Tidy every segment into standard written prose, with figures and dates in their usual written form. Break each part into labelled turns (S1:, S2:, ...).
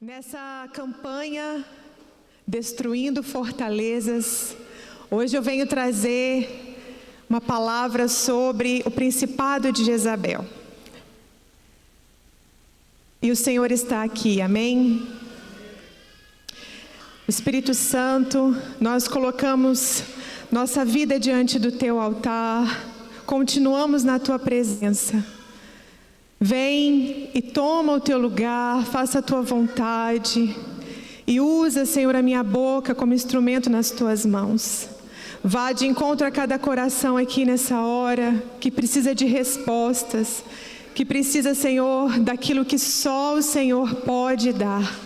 S1: Nessa campanha Destruindo Fortalezas, hoje eu venho trazer uma palavra sobre o principado de Jezabel. E o Senhor está aqui, amém? O Espírito Santo, nós colocamos nossa vida diante do Teu altar, continuamos na Tua presença. Vem e toma o Teu lugar, faça a Tua vontade e usa, Senhor, a minha boca como instrumento nas Tuas mãos. Vá de encontro a cada coração aqui nessa hora que precisa de respostas, que precisa, Senhor, daquilo que só o Senhor pode dar.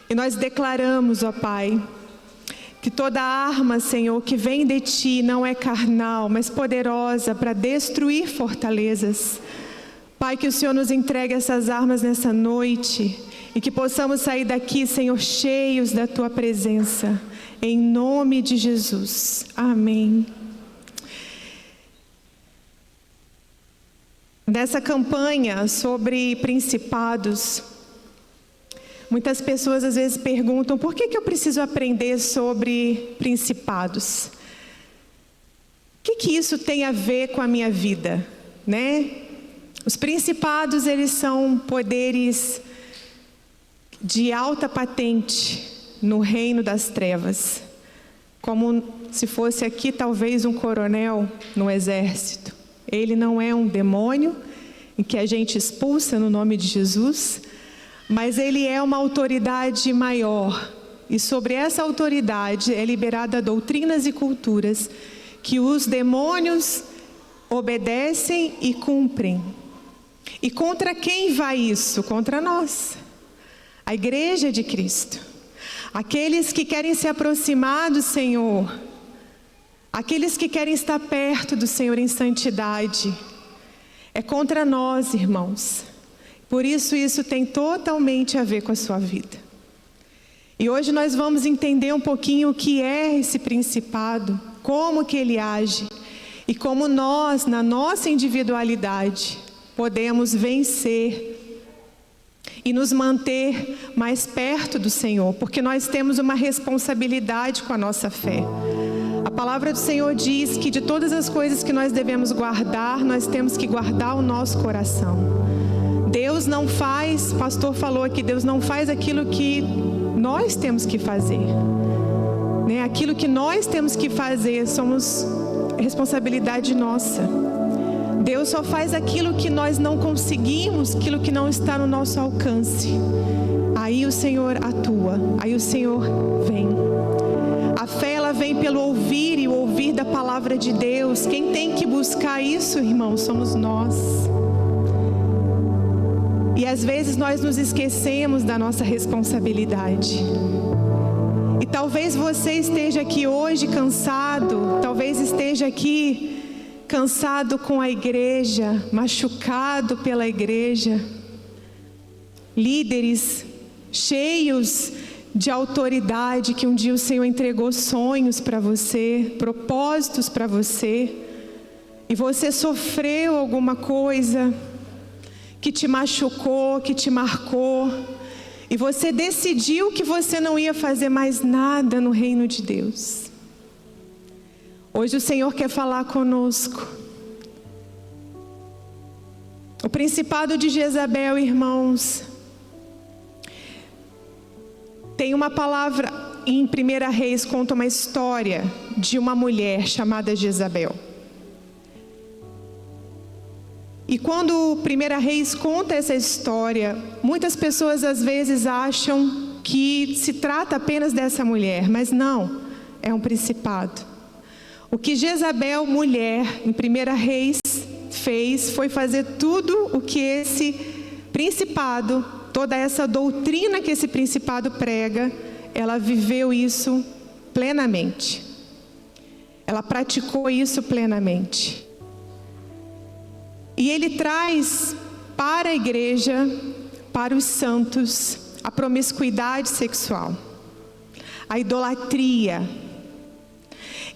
S1: E nós declaramos, ó Pai, que toda arma, Senhor, que vem de Ti não é carnal, mas poderosa para destruir fortalezas. Pai, que o Senhor nos entregue essas armas nessa noite e que possamos sair daqui, Senhor, cheios da Tua presença. Em nome de Jesus. Amém. Nessa campanha sobre principados, muitas pessoas às vezes perguntam: por que eu preciso aprender sobre principados? O que isso tem a ver com a minha vida, né? Os principados, eles são poderes de alta patente no reino das trevas. Como se fosse aqui talvez um coronel no exército. Ele não é um demônio em que a gente expulsa no nome de Jesus, mas ele é uma autoridade maior. E sobre essa autoridade é liberada doutrinas e culturas que os demônios obedecem e cumprem. E contra quem vai isso? Contra nós, a igreja de Cristo. Aqueles que querem se aproximar do Senhor, aqueles que querem estar perto do Senhor em santidade. É contra nós, irmãos. Por isso tem totalmente a ver com a sua vida. E hoje nós vamos entender um pouquinho o que é esse principado, como que ele age e como nós, na nossa individualidade, podemos vencer e nos manter mais perto do Senhor, porque nós temos uma responsabilidade com a nossa fé. A palavra do Senhor diz que de todas as coisas que nós devemos guardar, nós temos que guardar o nosso coração. Deus não faz, o pastor falou aqui, Deus não faz aquilo que nós temos que fazer, né? Aquilo que nós temos que fazer, é responsabilidade nossa. Deus só faz aquilo que nós não conseguimos, aquilo que não está no nosso alcance. Aí o Senhor atua, aí o Senhor vem. A fé, ela vem pelo ouvir e o ouvir da palavra de Deus. Quem tem que buscar isso, irmãos, somos nós. E às vezes nós nos esquecemos da nossa responsabilidade. E talvez você esteja aqui hoje cansado, talvez esteja aqui cansado com a igreja, machucado pela igreja, líderes cheios de autoridade, que um dia o Senhor entregou sonhos para você, propósitos para você, e você sofreu alguma coisa que te machucou, que te marcou, e você decidiu que você não ia fazer mais nada no reino de Deus. Hoje o Senhor quer falar conosco. O principado de Jezabel, irmãos, tem uma palavra em 1 Reis, conta uma história de uma mulher chamada Jezabel. E quando 1 Reis conta essa história, muitas pessoas às vezes acham que se trata apenas dessa mulher, mas não, é um principado. O que Jezabel, mulher, em 1 Reis, fez foi fazer tudo o que esse principado, toda essa doutrina que esse principado prega, ela viveu isso plenamente. Ela praticou isso plenamente. E ele traz para a igreja, para os santos, a promiscuidade sexual, a idolatria.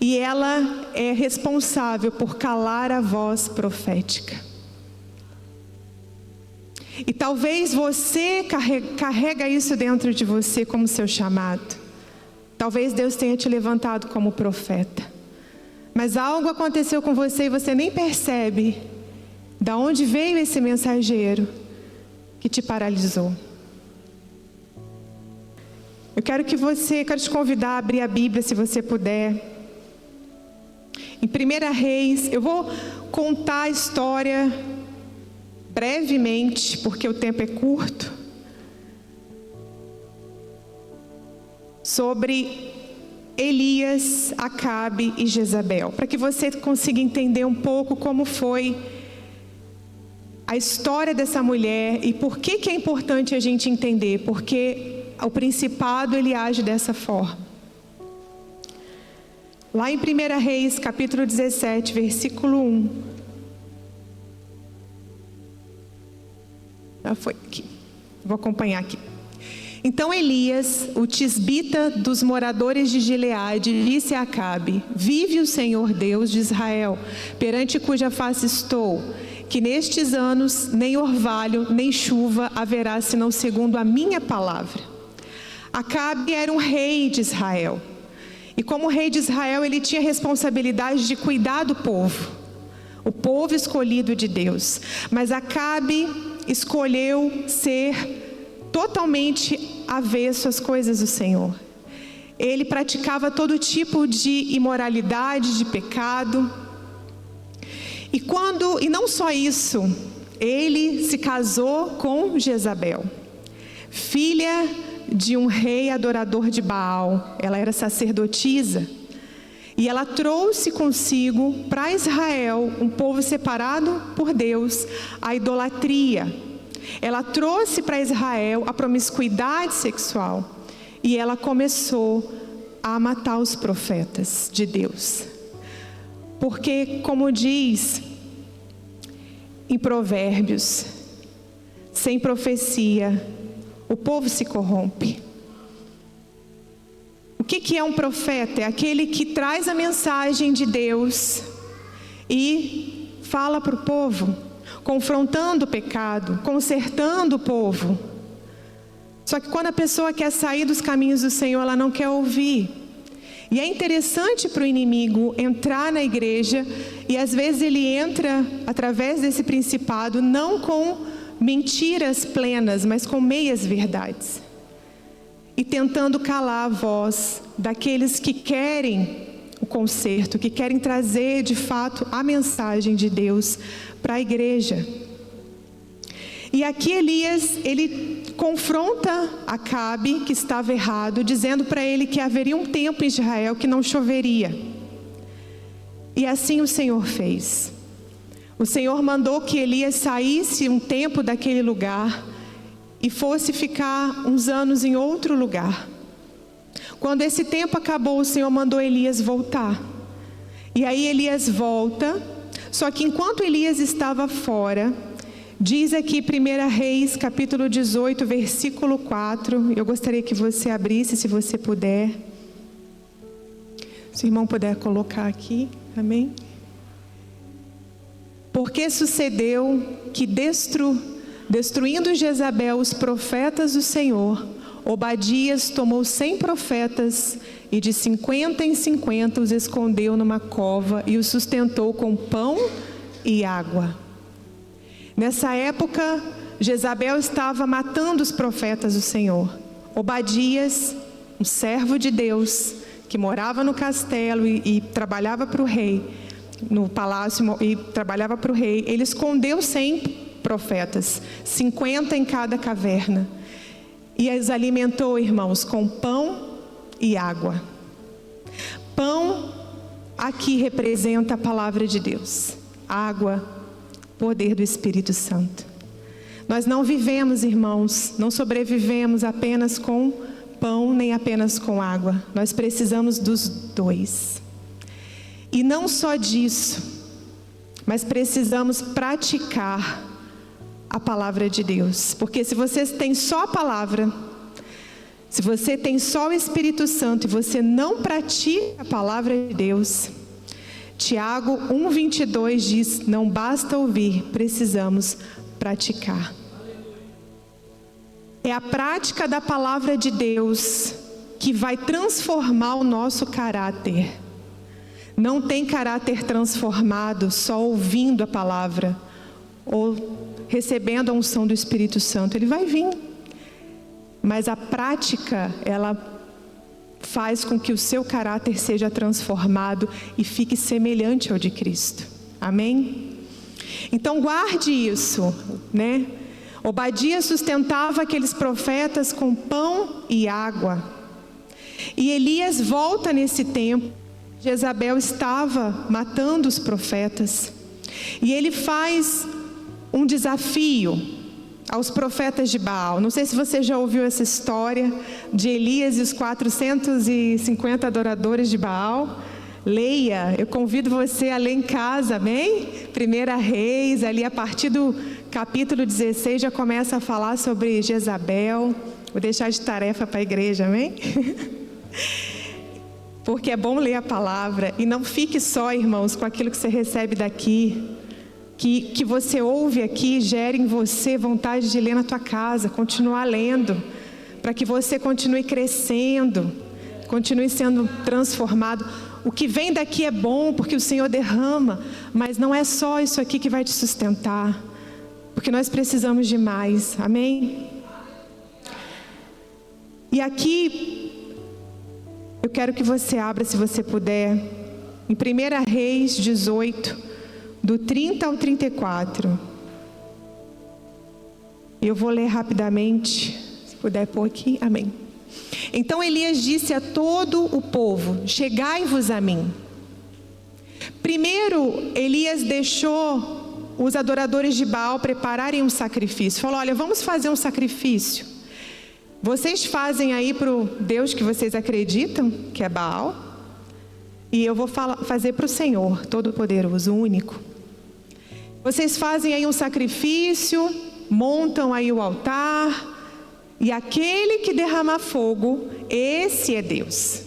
S1: E ela é responsável por calar a voz profética. E talvez você carrega isso dentro de você como seu chamado. Talvez Deus tenha te levantado como profeta. Mas algo aconteceu com você e você nem percebe de onde veio esse mensageiro que te paralisou. Eu quero te convidar a abrir a Bíblia, se você puder. Em 1 Reis, eu vou contar a história brevemente, porque o tempo é curto, sobre Elias, Acabe e Jezabel, para que você consiga entender um pouco como foi a história dessa mulher e por que é importante a gente entender, porque o principado ele age dessa forma. Lá em 1 Reis, capítulo 17, versículo 1. Já foi aqui. Vou acompanhar aqui. Então Elias, o tisbita dos moradores de Gileade, disse a Acabe: vive o Senhor Deus de Israel, perante cuja face estou, que nestes anos nem orvalho, nem chuva haverá, senão segundo a minha palavra. Acabe era um rei de Israel. E como rei de Israel, ele tinha a responsabilidade de cuidar do povo. O povo escolhido de Deus. Mas Acabe escolheu ser totalmente avesso às coisas do Senhor. Ele praticava todo tipo de imoralidade, de pecado. E não só isso, ele se casou com Jezabel, filha de um rei adorador de Baal. Ela era sacerdotisa. E ela trouxe consigo para Israel, um povo separado por Deus, a idolatria. Ela trouxe para Israel a promiscuidade sexual. E ela começou a matar os profetas de Deus. Porque, como diz em Provérbios, sem profecia, o povo se corrompe. O que é um profeta? É aquele que traz a mensagem de Deus e fala para o povo, confrontando o pecado, consertando o povo. Só que quando a pessoa quer sair dos caminhos do Senhor, ela não quer ouvir. E é interessante para o inimigo entrar na igreja, e às vezes ele entra através desse principado, não com mentiras plenas, mas com meias verdades. E tentando calar a voz daqueles que querem o conserto, que querem trazer de fato a mensagem de Deus para a igreja. E aqui Elias, ele confronta Acabe, que estava errado, dizendo para ele que haveria um tempo em Israel que não choveria. E assim o Senhor fez. O Senhor mandou que Elias saísse um tempo daquele lugar e fosse ficar uns anos em outro lugar. Quando esse tempo acabou, o Senhor mandou Elias voltar. E aí Elias volta, só que enquanto Elias estava fora, diz aqui 1 Reis, capítulo 18, versículo 4. Eu gostaria que você abrisse, se você puder. Se o irmão puder colocar aqui, amém? Porque sucedeu que destruindo Jezabel os profetas do Senhor, Obadias tomou 100 profetas e de 50 em 50 os escondeu numa cova e os sustentou com pão e água. Nessa época, Jezabel estava matando os profetas do Senhor. Obadias, um servo de Deus, que morava no castelo e trabalhava para o rei, no palácio e trabalhava para o rei, ele escondeu 100 profetas, 50 em cada caverna, e os alimentou, irmãos, com pão e água. Pão aqui representa a palavra de Deus, água, poder do Espírito Santo. Nós não vivemos, irmãos, não sobrevivemos apenas com pão, nem apenas com água. Nós precisamos dos dois. E não só disso, mas precisamos praticar a palavra de Deus. Porque se você tem só a palavra, se você tem só o Espírito Santo e você não pratica a palavra de Deus, Tiago 1:22 diz: não basta ouvir, precisamos praticar. É a prática da palavra de Deus que vai transformar o nosso caráter. Não tem caráter transformado só ouvindo a palavra ou recebendo a unção do Espírito Santo. Ele vai vir, mas a prática, ela faz com que o seu caráter seja transformado e fique semelhante ao de Cristo. Amém? Então guarde isso, né? Obadias sustentava aqueles profetas com pão e água. E Elias volta nesse tempo. Jezabel estava matando os profetas. E ele faz um desafio aos profetas de Baal. Não sei se você já ouviu essa história de Elias e os 450 adoradores de Baal. Leia, eu convido você a ler em casa, amém? 1 Reis, ali a partir do capítulo 16 já começa a falar sobre Jezabel. Vou deixar de tarefa para a igreja, amém? Porque é bom ler a palavra. E não fique só, irmãos, com aquilo que você recebe daqui. Que você ouve aqui, gere em você vontade de ler na tua casa, continuar lendo, para que você continue crescendo, continue sendo transformado. O que vem daqui é bom, porque o Senhor derrama, mas não é só isso aqui que vai te sustentar, porque nós precisamos de mais, amém? E aqui, eu quero que você abra, se você puder, em 1 Reis 18, do 30 ao 34. Eu vou ler rapidamente, se puder pôr aqui, amém. Então Elias disse a todo o povo: chegai-vos a mim. Primeiro, Elias deixou os adoradores de Baal prepararem um sacrifício. Falou: olha, vamos fazer um sacrifício. Vocês fazem aí para o Deus que vocês acreditam, que é Baal, e eu vou fazer para o Senhor Todo-Poderoso, único. Vocês fazem aí um sacrifício, montam aí o altar, e aquele que derrama fogo, esse é Deus.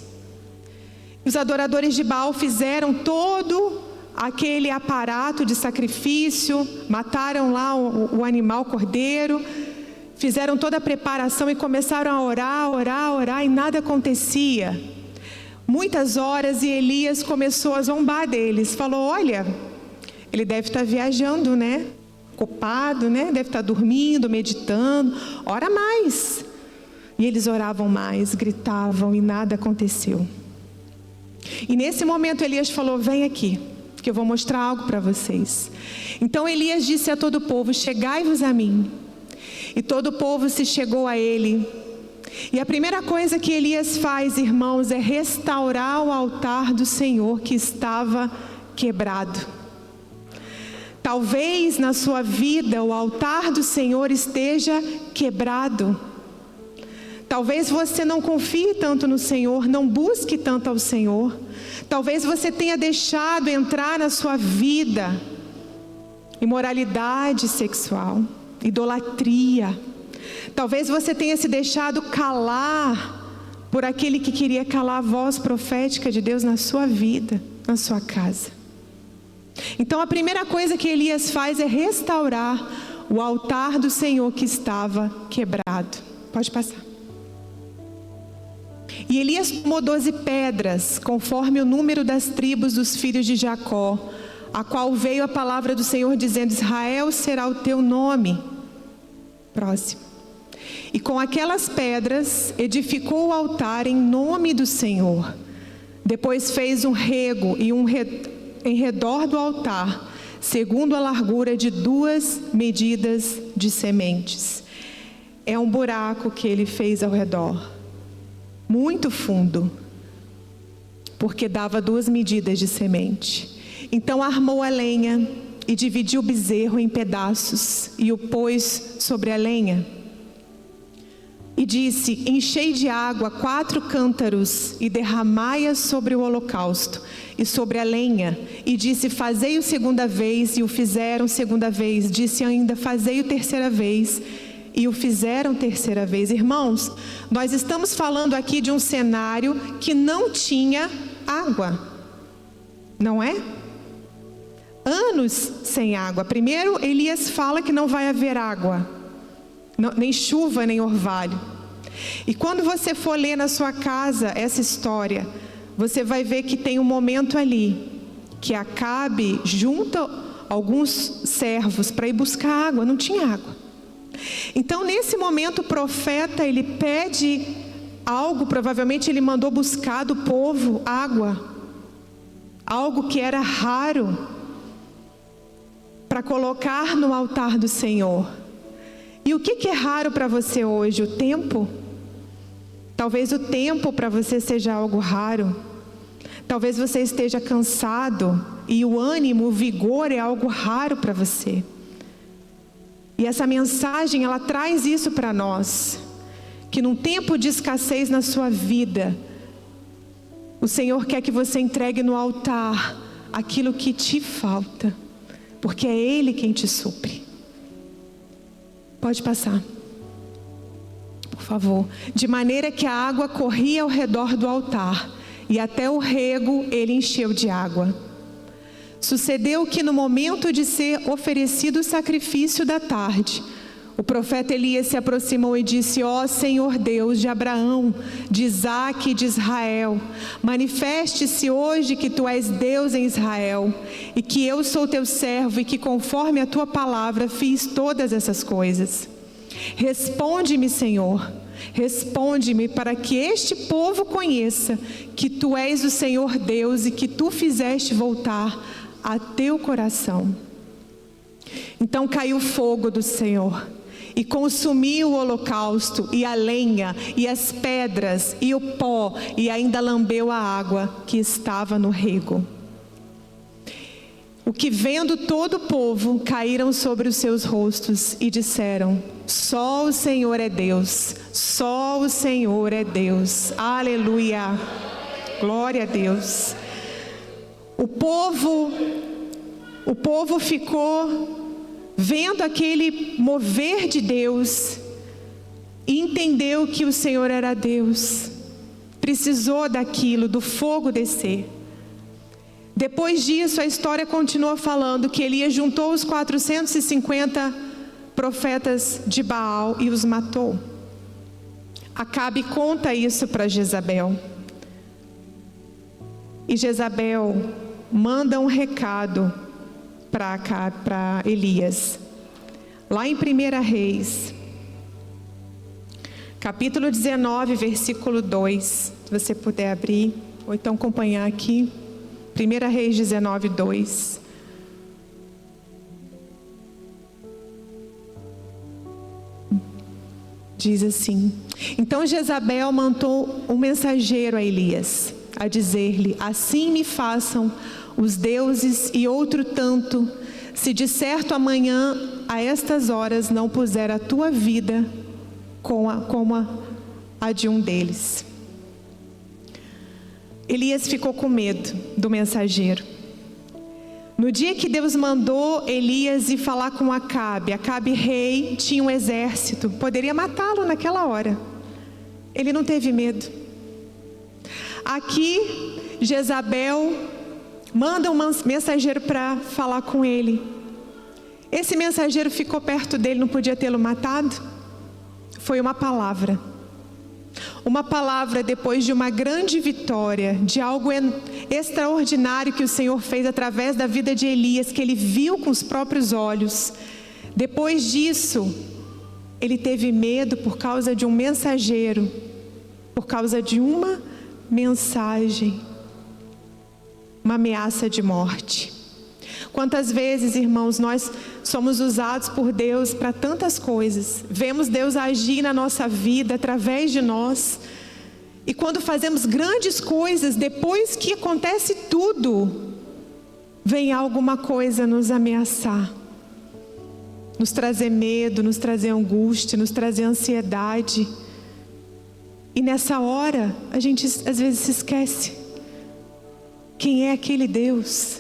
S1: Os adoradores de Baal fizeram todo aquele aparato de sacrifício, mataram lá o animal cordeiro, fizeram toda a preparação e começaram a orar, e nada acontecia. Muitas horas, e Elias começou a zombar deles. Falou: olha, ele deve estar viajando, né? Ocupado, né? Deve estar dormindo, meditando. Ora mais. E eles oravam mais, gritavam, e nada aconteceu. E nesse momento Elias falou: vem aqui, que eu vou mostrar algo para vocês. Então Elias disse a todo o povo: chegai-vos a mim. E todo o povo se chegou a ele. E a primeira coisa que Elias faz, irmãos, é restaurar o altar do Senhor que estava quebrado. Talvez na sua vida o altar do Senhor esteja quebrado. Talvez você não confie tanto no Senhor, não busque tanto ao Senhor. Talvez você tenha deixado entrar na sua vida imoralidade sexual, idolatria. Talvez você tenha se deixado calar por aquele que queria calar a voz profética de Deus na sua vida, na sua casa. Então a primeira coisa que Elias faz é restaurar o altar do Senhor que estava quebrado. Pode passar. E Elias tomou 12 pedras, conforme o número das tribos dos filhos de Jacó, a qual veio a palavra do Senhor dizendo: Israel será o teu nome. Próximo. E com aquelas pedras edificou o altar em nome do Senhor. Depois fez um rego e em redor do altar, segundo a largura de 2 medidas de sementes. É um buraco que ele fez ao redor, muito fundo, porque dava 2 medidas de semente. Então armou a lenha e dividiu o bezerro em pedaços e o pôs sobre a lenha. E disse: enchei de água 4 cântaros e derramai-a sobre o holocausto e sobre a lenha. E disse: fazei-o segunda vez, e o fizeram segunda vez. Disse ainda: fazei-o terceira vez, e o fizeram terceira vez. Irmãos, nós estamos falando aqui de um cenário que não tinha água, não é? Anos sem água. Primeiro Elias fala que não vai haver água. nem chuva, nem orvalho. E quando você for ler na sua casa essa história, você vai ver que tem um momento ali que Acabe junta alguns servos para ir buscar água, não tinha água. Então nesse momento o profeta, ele pede algo, provavelmente ele mandou buscar do povo água, algo que era raro, para colocar no altar do Senhor. E o que é raro para você hoje? O tempo? Talvez o tempo para você seja algo raro. Talvez você esteja cansado e o ânimo, o vigor é algo raro para você. E essa mensagem, ela traz isso para nós, que num tempo de escassez na sua vida, o Senhor quer que você entregue no altar aquilo que te falta, porque é Ele quem te supre. Pode passar, por favor. De maneira que a água corria ao redor do altar, e até o rego ele encheu de água. Sucedeu que no momento de ser oferecido o sacrifício da tarde, o profeta Elias se aproximou e disse: ó Senhor Deus de Abraão, de Isaque e de Israel, manifeste-se hoje que tu és Deus em Israel, e que eu sou teu servo, e que conforme a tua palavra fiz todas essas coisas. Responde-me, Senhor, responde-me, para que este povo conheça que tu és o Senhor Deus e que tu fizeste voltar a teu coração. Então caiu o fogo do Senhor e consumiu o holocausto e a lenha e as pedras e o pó, e ainda lambeu a água que estava no rego. O que vendo todo o povo, caíram sobre os seus rostos e disseram: só o Senhor é Deus, só o Senhor é Deus. Aleluia, glória a Deus. O povo ficou vendo aquele mover de Deus e entendeu que o Senhor era Deus. Precisou daquilo, do fogo descer. Depois disso, a história continua falando que Elias juntou os 450 profetas de Baal e os matou. Acabe conta isso para Jezabel. E Jezabel manda um recado para Elias. Lá em 1 Reis, capítulo 19, versículo 2. Se você puder abrir, ou então acompanhar aqui. 1 Reis 19, 2. Diz assim: então Jezabel mandou um mensageiro a Elias, a dizer-lhe: assim me façam os deuses e outro tanto, se de certo amanhã a estas horas não puser a tua vida como a de um deles. Elias ficou com medo do mensageiro. No dia que Deus mandou Elias ir falar com Acabe rei, tinha um exército, poderia matá-lo naquela hora. Ele não teve medo. Aqui Jezabel manda um mensageiro para falar com ele. Esse mensageiro ficou perto dele, não podia tê-lo matado? Foi uma palavra. Uma palavra depois de uma grande vitória, de algo extraordinário que o Senhor fez através da vida de Elias, que ele viu com os próprios olhos. Depois disso, ele teve medo por causa de um mensageiro, por causa de uma mensagem, uma ameaça de morte. Quantas vezes, irmãos, nós somos usados por Deus para tantas coisas. Vemos Deus agir na nossa vida através de nós. E quando fazemos grandes coisas, depois que acontece tudo, vem alguma coisa nos ameaçar, nos trazer medo, nos trazer angústia, nos trazer ansiedade. E nessa hora, a gente às vezes se esquece. Quem é aquele Deus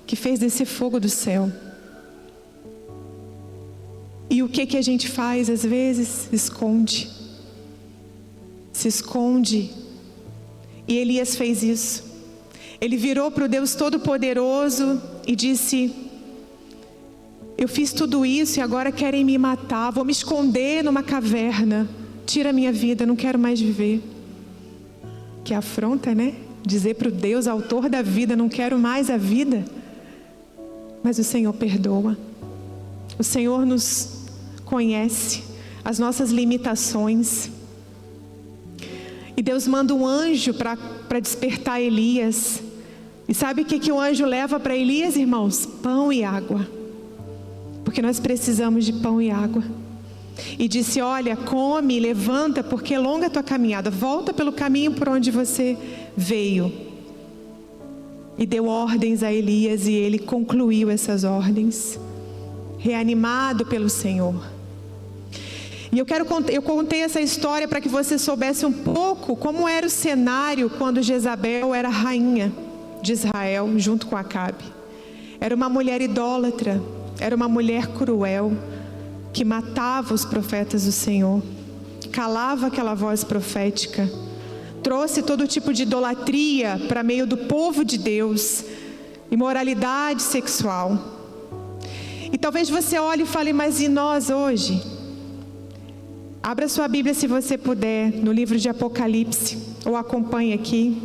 S1: que fez descer fogo do céu? E o que a gente faz às vezes? Esconde. Se esconde. E Elias fez isso. Ele virou para o Deus Todo-Poderoso e disse: Eu fiz tudo isso e agora querem me matar. Vou me esconder numa caverna. Tira a minha vida, não quero mais viver. Que afronta, né? Dizer para o Deus, autor da vida, não quero mais a vida. Mas o Senhor perdoa. O Senhor nos conhece, as nossas limitações. E Deus manda um anjo para despertar Elias. E sabe o que o anjo leva para Elias, irmãos? Pão e água. Porque nós precisamos de pão e água. E disse, olha, come, levanta, porque é longa a tua caminhada. Volta pelo caminho por onde você veio. E deu ordens a Elias e ele concluiu essas ordens. Reanimado pelo Senhor. E eu contei essa história para que você soubesse um pouco como era o cenário quando Jezabel era rainha de Israel, junto com Acabe. Era uma mulher idólatra, era uma mulher cruel, que matava os profetas do Senhor, calava aquela voz profética, trouxe todo tipo de idolatria para meio do povo de Deus, imoralidade sexual. E talvez você olhe e fale, mas e nós hoje? Abra sua Bíblia se você puder, no livro de Apocalipse, ou acompanhe aqui.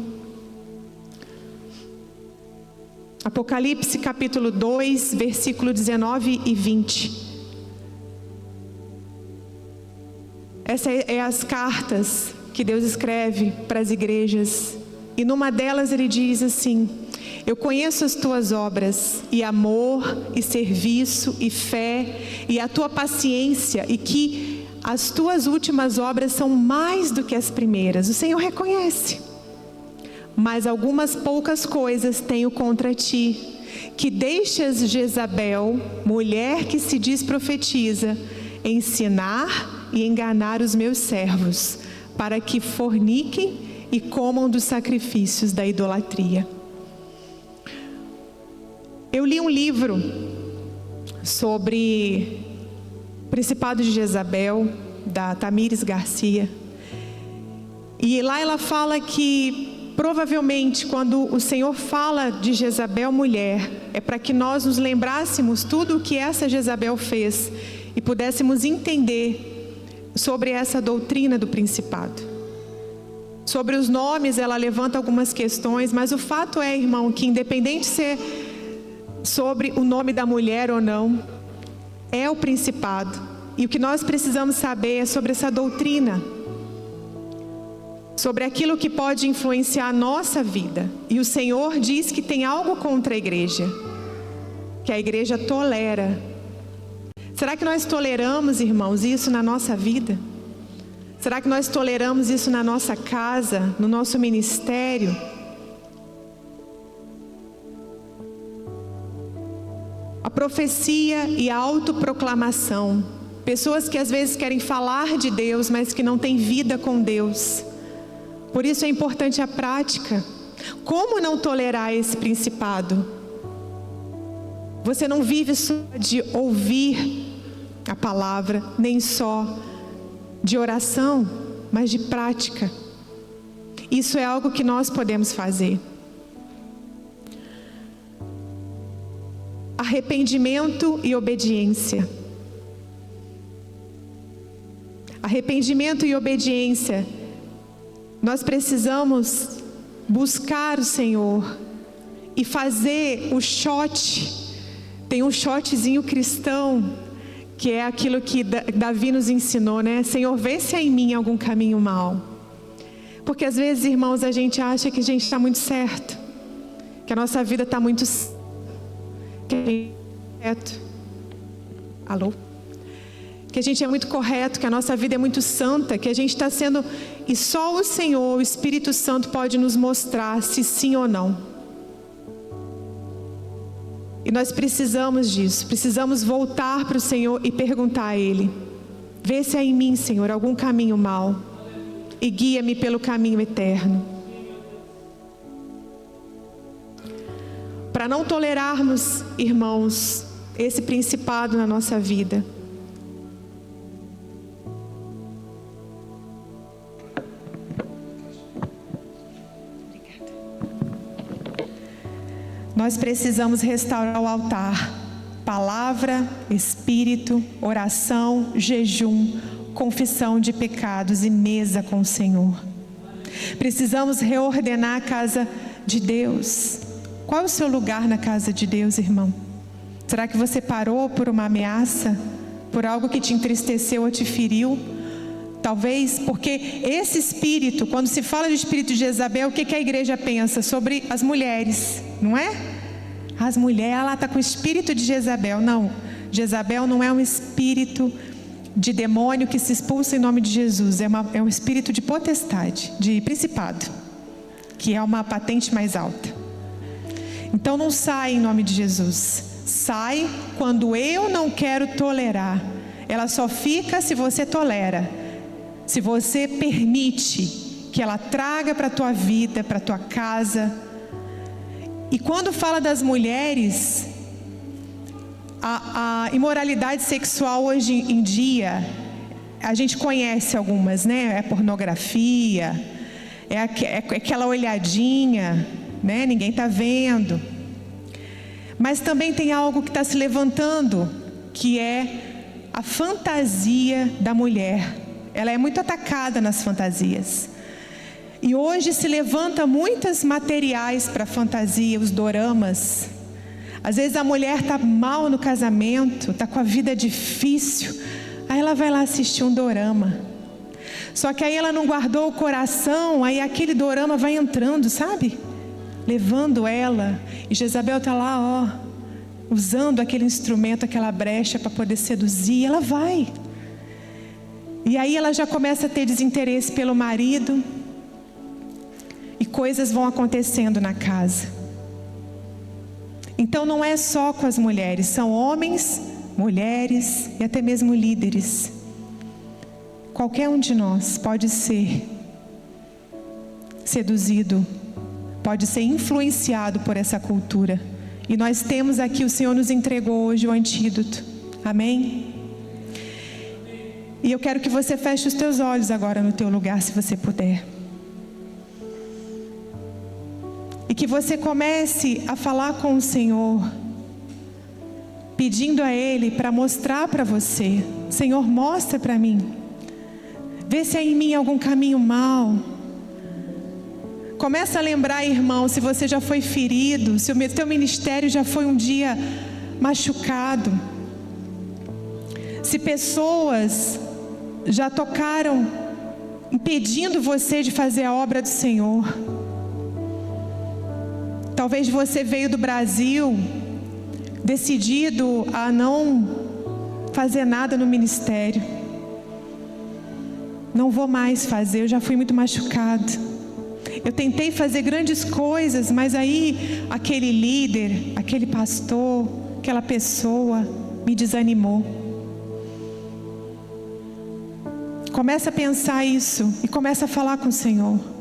S1: Apocalipse capítulo 2, versículo 19 e 20. Essas é as cartas que Deus escreve para as igrejas. E numa delas ele diz assim: eu conheço as tuas obras, e amor, e serviço, e fé, e a tua paciência, e que as tuas últimas obras são mais do que as primeiras. O Senhor reconhece. Mas algumas poucas coisas tenho contra ti, que deixas Jezabel, mulher que se diz profetiza, ensinar e enganar os meus servos, para que forniquem e comam dos sacrifícios da idolatria. Eu li um livro sobre o Principado de Jezabel, da Tamires Garcia. E lá ela fala que, provavelmente, quando o Senhor fala de Jezabel mulher, é para que nós nos lembrássemos tudo o que essa Jezabel fez e pudéssemos entender sobre essa doutrina do principado. Sobre os nomes, ela levanta algumas questões, mas o fato é, irmão, que independente de ser sobre o nome da mulher ou não, é o principado. E o que nós precisamos saber é sobre essa doutrina, sobre aquilo que pode influenciar a nossa vida. E o Senhor diz que tem algo contra a igreja, que a igreja tolera. Será que nós toleramos, irmãos, isso na nossa vida? Será que nós toleramos isso na nossa casa, no nosso ministério? A profecia e a autoproclamação. Pessoas que às vezes querem falar de Deus, mas que não têm vida com Deus. Por isso é importante a prática. Como não tolerar esse principado? Você não vive só de ouvir a palavra, nem só de oração, mas de prática. Isso é algo que nós podemos fazer. Arrependimento e obediência. Arrependimento e obediência. Nós precisamos buscar o Senhor e fazer o shot. Tem um shotzinho cristão, que é aquilo que Davi nos ensinou, né? Senhor, vê se há em mim algum caminho mau. Porque às vezes, irmãos, a gente acha que a gente está muito certo, que a nossa vida está muito correto. Alô? Que a gente é muito correto, que a nossa vida é muito santa, que a gente está sendo... E só o Senhor, o Espírito Santo, pode nos mostrar se sim ou não. E nós precisamos disso, precisamos voltar para o Senhor e perguntar a Ele: vê se há em mim, Senhor, algum caminho mau, e guia-me pelo caminho eterno. Para não tolerarmos, irmãos, esse principado na nossa vida, nós precisamos restaurar o altar. palavra, espírito, oração, jejum, confissão de pecados e mesa com o Senhor. Precisamos reordenar a casa de Deus. Qual é o seu lugar na casa de Deus, irmão? Será que você parou por uma ameaça? Por algo que te entristeceu ou te feriu? Talvez porque esse espírito, quando se fala de espírito de Jezabel, o que a igreja pensa sobre as mulheres, não é? As mulheres, ela está com o espírito de Jezabel. Não, Jezabel não é um espírito de demônio que se expulsa em nome de Jesus. É um espírito de potestade, de principado, que é uma patente mais alta. Então não sai em nome de Jesus. Sai quando eu não quero tolerar. Ela só fica se você tolera. Se você permite que ela traga para a tua vida, para a tua casa. E quando fala das mulheres, a imoralidade sexual hoje em dia, a gente conhece algumas, né? É pornografia, é aquela olhadinha, né? Ninguém está vendo. Mas também tem algo que está se levantando, que é a fantasia da mulher. Ela é muito atacada nas fantasias. E hoje se levanta muitos materiais para fantasia, os doramas. Às vezes a mulher está mal no casamento, está com a vida difícil. Aí ela vai lá assistir um dorama. Só que aí ela não guardou o coração, aí aquele dorama vai entrando, sabe? Levando ela. E Jezabel está lá, ó, usando aquele instrumento, aquela brecha para poder seduzir. Ela vai. E aí ela já começa a ter desinteresse pelo marido. E coisas vão acontecendo na casa. Então não é só com as mulheres, são homens, mulheres e até mesmo líderes. Qualquer um de nós pode ser seduzido, pode ser influenciado por essa cultura. E nós temos aqui, o Senhor nos entregou hoje o antídoto. Amém? E eu quero que você feche os teus olhos agora no teu lugar, se você puder. E que você comece a falar com o Senhor, pedindo a Ele para mostrar para você. Senhor, mostra para mim. Vê se há em mim algum caminho mau. Começa a lembrar, irmão, se você já foi ferido, se o teu ministério já foi um dia machucado. Se pessoas já tocaram, impedindo você de fazer a obra do Senhor. Talvez você veio do Brasil decidido a não fazer nada no ministério. Não vou mais fazer, eu já fui muito machucado. Eu tentei fazer grandes coisas, mas aí aquele líder, aquele pastor, aquela pessoa me desanimou. Começa a pensar isso e começa a falar com o Senhor.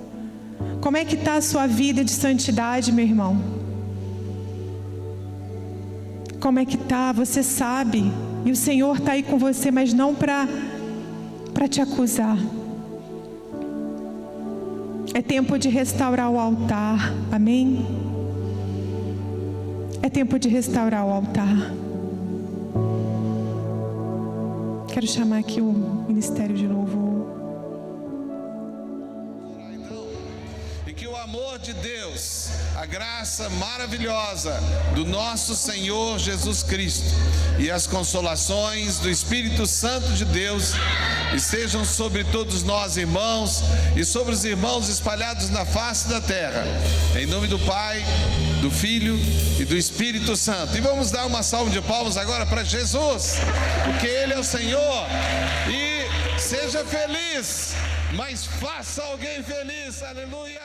S1: Como é que está a sua vida de santidade, meu irmão? Como é que está? Você sabe. E o Senhor está aí com você, mas não para te acusar. É tempo de restaurar o altar. Amém? É tempo de restaurar o altar. Quero chamar aqui o Ministério de Louvor.
S2: Que o amor de Deus, a graça maravilhosa do nosso Senhor Jesus Cristo e as consolações do Espírito Santo de Deus estejam sobre todos nós, irmãos, e sobre os irmãos espalhados na face da terra, em nome do Pai, do Filho e do Espírito Santo. E vamos dar uma salva de palmas agora para Jesus, porque Ele é o Senhor. E seja feliz, mas faça alguém feliz, aleluia.